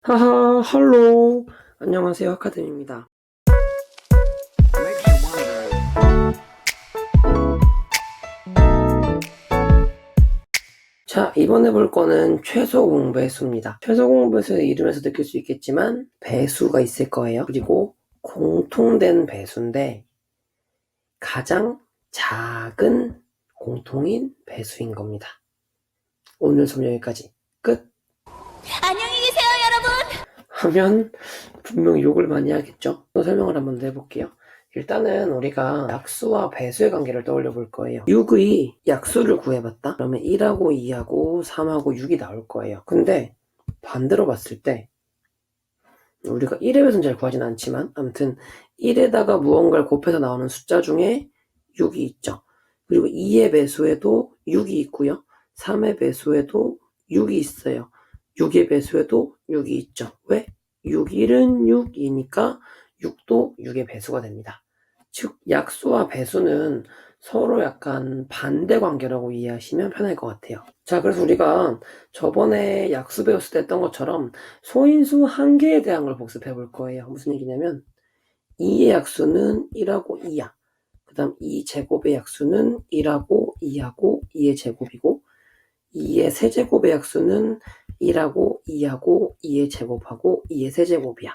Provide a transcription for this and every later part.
하하, 할로. 안녕하세요, 하카dem입니다. 자, 이번에 볼 거는 최소 공배수입니다. 최소 공배수의 이름에서 느낄 수 있겠지만 배수가 있을 거예요. 그리고 공통된 배수인데 가장 작은 공통인 배수인 겁니다. 오늘 수업 여기까지 끝! 안녕히 계세요, 여러분. 하면 분명히 욕을 많이 하겠죠. 또 설명을 한번 더 해볼게요. 일단은 우리가 약수와 배수의 관계를 떠올려 볼 거예요. 6의 약수를 구해봤다? 그러면 1하고 2하고 3하고 6이 나올 거예요. 근데 반대로 봤을 때 우리가 1의 배수는 잘 구하진 않지만 아무튼 1에다가 무언가를 곱해서 나오는 숫자 중에 6이 있죠. 그리고 2의 배수에도 6이 있고요. 3의 배수에도 6이 있어요. 6의 배수에도 6이 있죠. 왜? 6, 1은 6이니까 6도 6의 배수가 됩니다. 즉 약수와 배수는 서로 약간 반대 관계라고 이해하시면 편할 것 같아요. 자, 그래서 우리가 저번에 약수 배웠을 때 했던 것처럼 소인수 한 개에 대한 걸 복습해 볼 거예요. 무슨 얘기냐면 2의 약수는 1하고 2야. 그 다음 2제곱의 약수는 1하고 2하고 2의 제곱이고 2의 세제곱의 약수는 1하고 2하고 2의 제곱하고 2의 세제곱이야.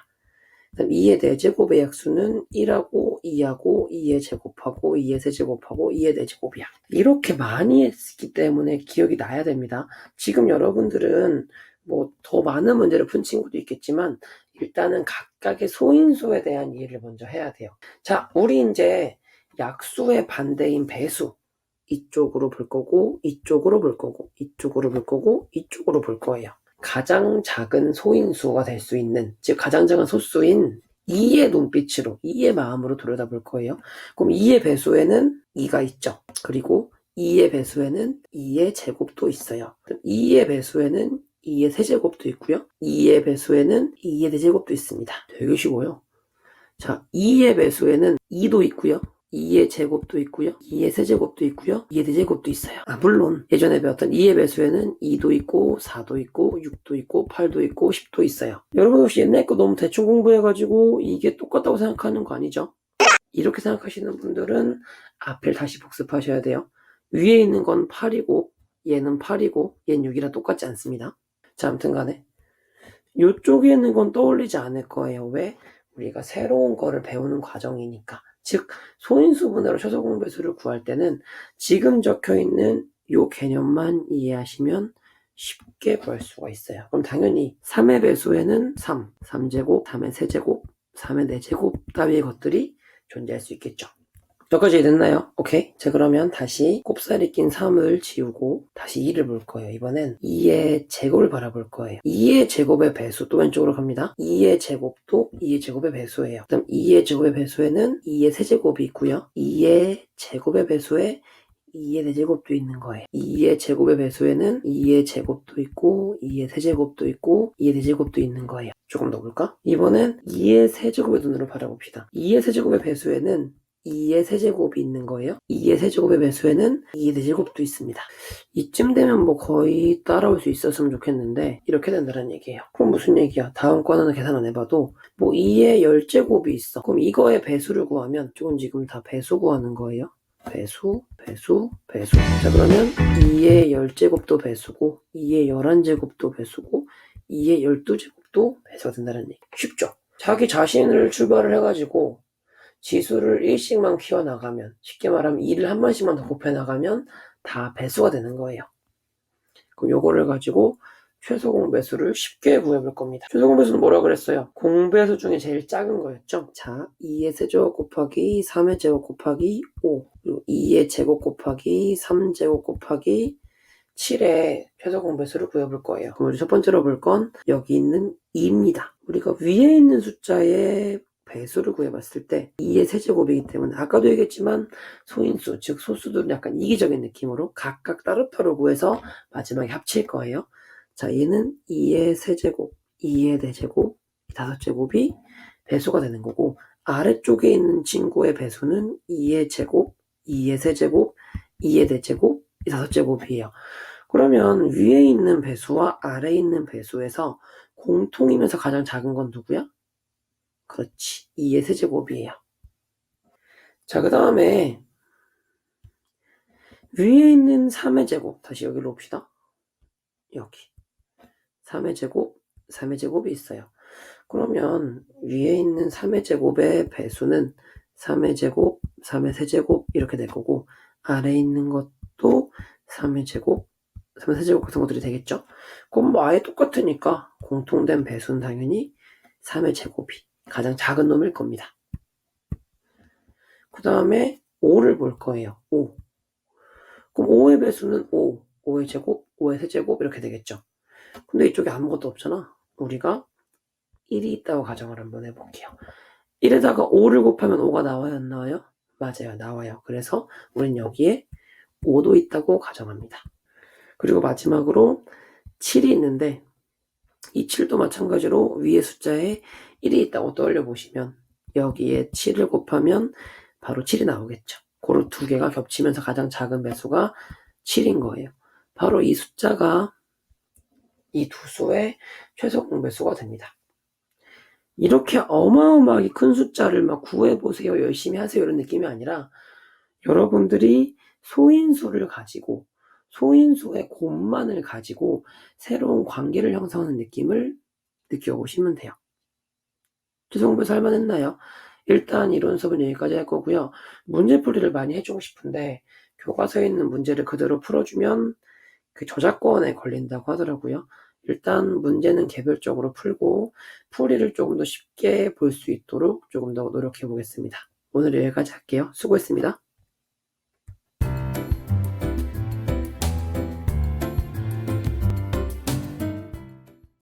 그다음 2의 4제곱의 약수는 1하고 2하고 2의 제곱하고 2의 세제곱하고 2의 4제곱이야. 이렇게 많이 했기 때문에 기억이 나야 됩니다. 지금 여러분들은 뭐 더 많은 문제를 푼 친구도 있겠지만 일단은 각각의 소인수에 대한 이해를 먼저 해야 돼요. 자, 우리 이제 약수의 반대인 배수 이쪽으로 볼 거고 이쪽으로 볼 거고 이쪽으로 볼 거고 이쪽으로 볼 거예요. 가장 작은 소인수가 될 수 있는, 즉 가장 작은 소수인 2의 눈빛으로, 2의 마음으로 들여다볼 거예요. 그럼 2의 배수에는 2가 있죠. 그리고 2의 배수에는 2의 제곱도 있어요. 2의 배수에는 2의 세제곱도 있고요. 2의 배수에는 2의 대제곱도 있습니다. 되게 쉬워요. 자, 2의 배수에는 2도 있고요. 2의 제곱도 있고요. 2의 세제곱도 있고요. 2의 대제곱도 있어요. 물론 예전에 배웠던 2의 배수에는 2도 있고 4도 있고 6도 있고 8도 있고 10도 있어요. 여러분 혹시 옛날 거 너무 대충 공부해가지고 이게 똑같다고 생각하는 거 아니죠? 이렇게 생각하시는 분들은 앞을 다시 복습하셔야 돼요. 위에 있는 건 8이고 얘는 8이고 얘는 6이랑 똑같지 않습니다. 자, 아무튼 간에 이쪽에 있는 건 떠올리지 않을 거예요. 왜? 우리가 새로운 거를 배우는 과정이니까. 즉 소인수분해로 최소공배수를 구할 때는 지금 적혀있는 요 개념만 이해하시면 쉽게 구할 수가 있어요. 그럼 당연히 3의 배수에는 3, 3제곱, 3의 세제곱, 3의 4제곱 따위의 것들이 존재할 수 있겠죠. 여기까지 됐나요? 오케이. 자, 그러면 다시 곱살이 낀 3을 지우고 다시 2를 볼 거예요. 이번엔 2의 제곱을 바라볼 거예요. 2의 제곱의 배수 또 왼쪽으로 갑니다. 2의 제곱도 2의 제곱의 배수예요. 그다음 2의 제곱의 배수에는 2의 세제곱이 있고요. 2의 제곱의 배수에 2의 4제곱도 있는 거예요. 2의 제곱의 배수에는 2의 제곱도 있고 2의 세제곱도 있고 2의 4제곱도 있는 거예요. 조금 더 볼까? 이번엔 2의 세제곱의 눈으로 바라봅시다. 2의 세제곱의 배수에는 2의 세제곱이 있는 거예요. 2의 세제곱의 배수에는 2의 4제곱도 있습니다. 이쯤 되면 뭐 거의 따라올 수 있었으면 좋겠는데 이렇게 된다는 얘기예요. 그럼 무슨 얘기야? 다음 거는 계산 안 해봐도 뭐 2의 10제곱이 있어. 그럼 이거의 배수를 구하면 이건 지금 다 배수 구하는 거예요. 배수. 자, 그러면 2의 10제곱도 배수고 2의 11제곱도 배수고 2의 12제곱도 배수가 된다는 얘기. 쉽죠? 자기 자신을 출발을 해가지고 지수를 1씩만 키워나가면, 쉽게 말하면 2를 한 번씩만 더 곱해나가면 다 배수가 되는 거예요. 그럼 요거를 가지고 최소 공배수를 쉽게 구해볼 겁니다. 최소 공배수는 뭐라 그랬어요? 공배수 중에 제일 작은 거였죠? 자, 2의 세제곱 곱하기 3의 제곱 곱하기 5, 그리고 2의 제곱 곱하기 3제곱 곱하기 7의 최소 공배수를 구해볼 거예요. 그럼 우리 첫 번째로 볼 건 여기 있는 2입니다. 우리가 위에 있는 숫자의 배수를 구해봤을 때 2의 세제곱이기 때문에 아까도 얘기했지만 소인수, 즉 소수들은 약간 이기적인 느낌으로 각각 따로따로 구해서 마지막에 합칠 거예요. 자, 얘는 2의 세제곱, 2의 4제곱, 5제곱이 배수가 되는 거고 아래쪽에 있는 친구의 배수는 2의 제곱, 2의 세제곱, 2의 4제곱, 5제곱이에요. 그러면 위에 있는 배수와 아래에 있는 배수에서 공통이면서 가장 작은 건 누구야? 그렇지. 2의 세제곱이에요. 자, 그 다음에 위에 있는 3의 제곱, 다시 여기로 옵시다. 여기 3의 제곱, 3의 제곱이 있어요. 그러면 위에 있는 3의 제곱의 배수는 3의 제곱, 3의 세제곱 이렇게 될 거고, 아래에 있는 것도 3의 제곱, 3의 세제곱 같은 것들이 되겠죠. 그럼 뭐 아예 똑같으니까 공통된 배수는 당연히 3의 제곱이 가장 작은 놈일 겁니다. 그 다음에 5를 볼 거예요. 5. 그럼 5의 배수는 5, 5의 제곱, 5의 세제곱 이렇게 되겠죠. 근데 이쪽에 아무것도 없잖아. 우리가 1이 있다고 가정을 한번 해볼게요. 1에다가 5를 곱하면 5가 나와요, 안 나와요? 맞아요, 나와요. 그래서 우린 여기에 5도 있다고 가정합니다. 그리고 마지막으로 7이 있는데 이 7도 마찬가지로 위에 숫자에 1이 있다고 떠올려 보시면 여기에 7을 곱하면 바로 7이 나오겠죠. 고로 두 개가 겹치면서 가장 작은 배수가 7인 거예요. 바로 이 숫자가 이 두 수의 최소 공배수가 됩니다. 이렇게 어마어마하게 큰 숫자를 막 구해보세요, 열심히 하세요 이런 느낌이 아니라 여러분들이 소인수를 가지고 소인수의 곱만을 가지고 새로운 관계를 형성하는 느낌을 느껴보시면 돼요. 최소공배수 할만했나요? 일단 이론 수업은 여기까지 할 거고요. 문제풀이를 많이 해주고 싶은데 교과서에 있는 문제를 그대로 풀어주면 그 저작권에 걸린다고 하더라고요. 일단 문제는 개별적으로 풀고 풀이를 조금 더 쉽게 볼 수 있도록 조금 더 노력해 보겠습니다. 오늘 여기까지 할게요. 수고했습니다.